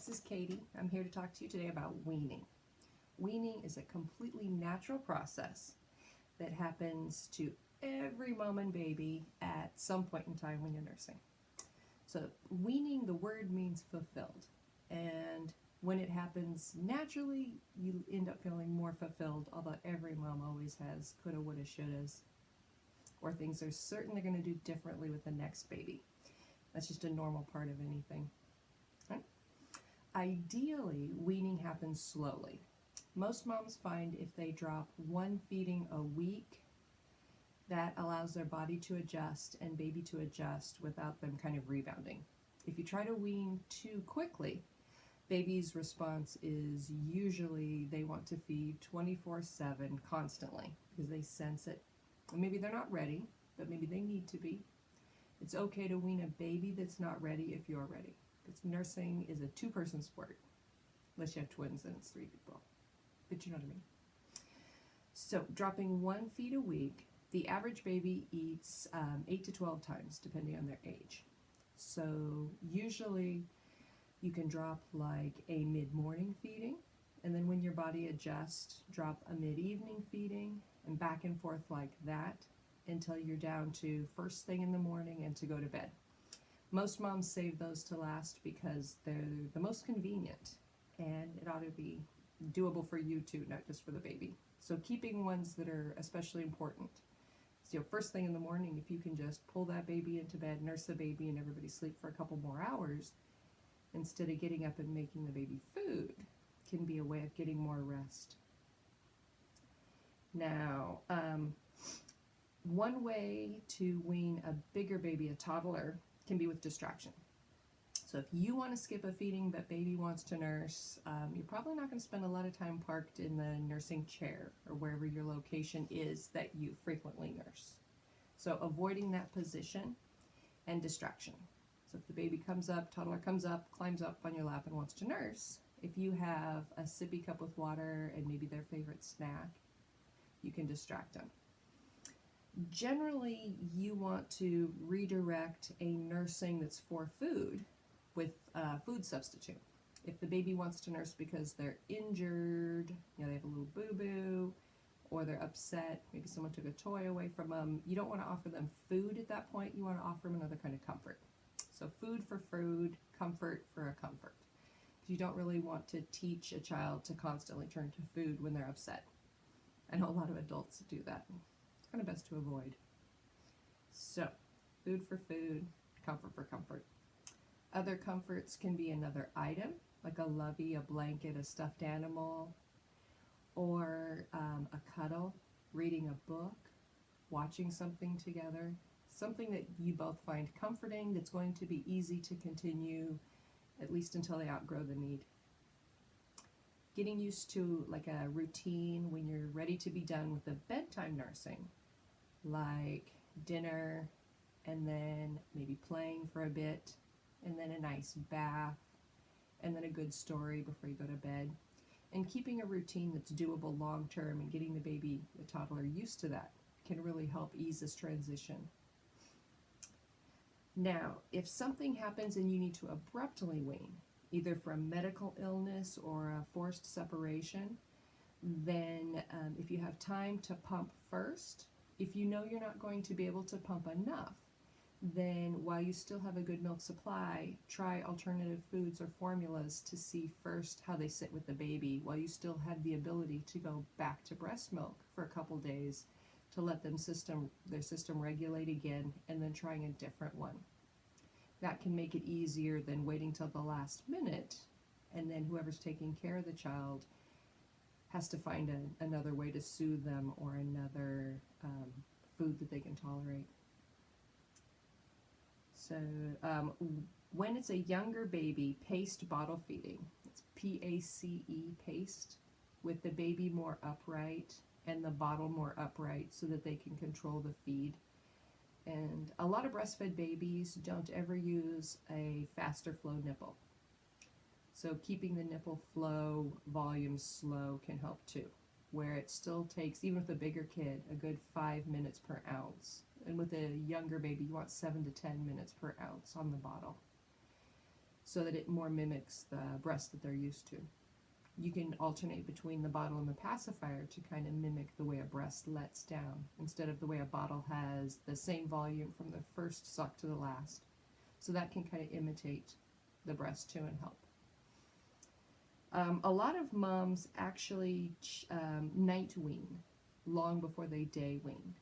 This is Katie. I'm here to talk to you today about weaning. Weaning is a completely natural process that happens to every mom and baby at some point in time when you're nursing. So weaning, the word means fulfilled. And when it happens naturally, you end up feeling more fulfilled, although every mom always has coulda, woulda, shouldas, or things they're certain they're going to do differently with the next baby. That's just a normal part of anything. Right? Ideally, weaning happens slowly. Most moms find if they drop one feeding a week, that allows their body to adjust and baby to adjust without them kind of rebounding. If you try to wean too quickly, baby's response is usually they want to feed 24/7 constantly because they sense it. And maybe they're not ready, but maybe they need to be. It's okay to wean a baby that's not ready if you're ready. Because nursing is a two-person sport, unless you have twins and it's 3 people. But you know what I mean. So dropping one feed a week, the average baby eats 8 to 12 times, depending on their age. So usually you can drop like a mid-morning feeding, and then when your body adjusts, drop a mid-evening feeding, and back and forth like that until you're down to first thing in the morning and to go to bed. Most moms save those to last because they're the most convenient, and it ought to be doable for you too, not just for the baby. So keeping ones that are especially important. So first thing in the morning, if you can just pull that baby into bed, nurse the baby, and everybody sleep for a couple more hours, instead of getting up and making the baby food, can be a way of getting more rest. Now, one way to wean a bigger baby, a toddler, can be with distraction. So if you want to skip a feeding but baby wants to nurse, you're probably not going to spend a lot of time parked in the nursing chair or wherever your location is that you frequently nurse. So avoiding that position and distraction. So if the baby comes up, toddler comes up, climbs up on your lap and wants to nurse, if you have a sippy cup with water and maybe their favorite snack, you can distract them. Generally, you want to redirect a nursing that's for food with a food substitute. If the baby wants to nurse because they're injured, they have a little boo-boo, or they're upset, maybe someone took a toy away from them, you don't want to offer them food at that point, you want to offer them another kind of comfort. So food for food, comfort for a comfort. You don't really want to teach a child to constantly turn to food when they're upset. I know a lot of adults do that. It's kind of best to avoid. So, food for food, comfort for comfort. Other comforts can be another item, like a lovey, a blanket, a stuffed animal, or a cuddle, reading a book, watching something together, something that you both find comforting, that's going to be easy to continue, at least until they outgrow the need. Getting used to like a routine when you're ready to be done with the bedtime nursing, like dinner, and then maybe playing for a bit, and then a nice bath, and then a good story before you go to bed. And keeping a routine that's doable long term and getting the baby, the toddler, used to that can really help ease this transition. Now, if something happens and you need to abruptly wean, either from medical illness or a forced separation, then if you have time to pump first, if you know you're not going to be able to pump enough, then while you still have a good milk supply, try alternative foods or formulas to see first how they sit with the baby while you still have the ability to go back to breast milk for a couple days to let their system regulate again, and then trying a different one. That can make it easier than waiting till the last minute, and then whoever's taking care of the child has to find another way to soothe them or another food that they can tolerate. So when it's a younger baby, paced bottle feeding, it's P-A-C-E, paced, with the baby more upright and the bottle more upright so that they can control the feed. And a lot of breastfed babies don't ever use a faster flow nipple. So keeping the nipple flow volume slow can help too, where it still takes, even with a bigger kid, a good 5 minutes per ounce. And with a younger baby, you want 7 to 10 minutes per ounce on the bottle. so that it more mimics the breast that they're used to. You can alternate between the bottle and the pacifier to kind of mimic the way a breast lets down, instead of the way a bottle has the same volume from the first suck to the last. So that can kind of imitate the breast too and help. A lot of moms actually night wean long before they day wean.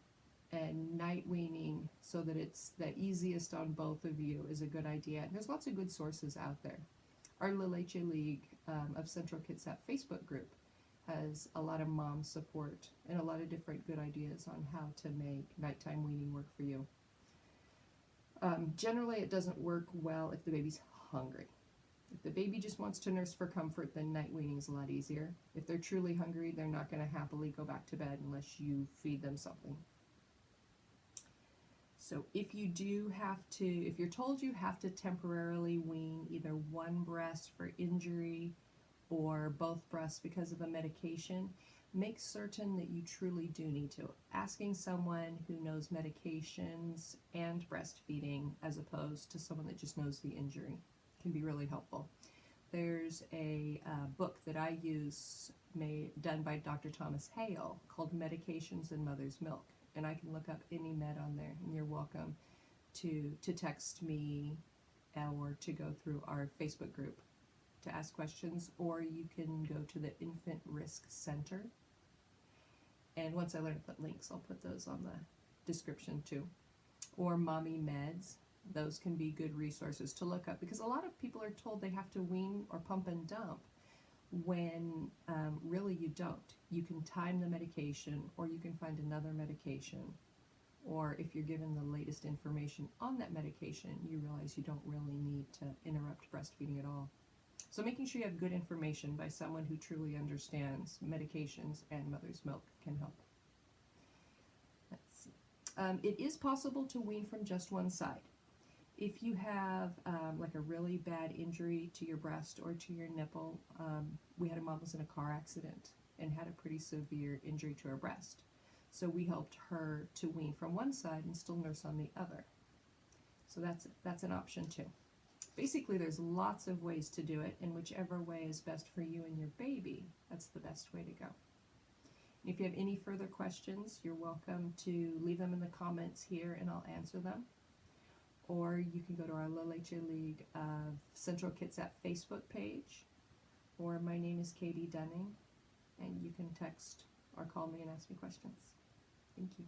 And night weaning, so that it's the easiest on both of you, is a good idea. And there's lots of good sources out there. Our Little HA League of Central Kitsap Facebook group has a lot of mom support and a lot of different good ideas on how to make nighttime weaning work for you. Generally, it doesn't work well if the baby's hungry. If the baby just wants to nurse for comfort, then night weaning is a lot easier. If they're truly hungry, they're not going to happily go back to bed unless you feed them something. So if you're told you have to temporarily wean either one breast for injury or both breasts because of a medication, make certain that you truly do need to. Asking someone who knows medications and breastfeeding as opposed to someone that just knows the injury can be really helpful. There's a book that I use done by Dr. Thomas Hale called Medications in Mother's Milk. And I can look up any med on there, and you're welcome to text me or to go through our Facebook group to ask questions, or you can go to the Infant Risk Center. And once I learn to put links, I'll put those on the description too. Or Mommy Meds, those can be good resources to look up, because a lot of people are told they have to wean or pump and dump when really you don't. You can time the medication, or you can find another medication, or if you're given the latest information on that medication, you realize you don't really need to interrupt breastfeeding at all. So making sure you have good information by someone who truly understands medications and mother's milk can help. Let's see. It is possible to wean from just one side. If you have like a really bad injury to your breast or to your nipple, we had a mom who was in a car accident and had a pretty severe injury to her breast. So we helped her to wean from one side and still nurse on the other. So that's an option too. Basically, there's lots of ways to do it, and whichever way is best for you and your baby, that's the best way to go. And if you have any further questions, you're welcome to leave them in the comments here and I'll answer them. Or you can go to our Little HA League of Central Kitsap Facebook page, or my name is Katie Dunning, and you can text or call me and ask me questions. Thank you.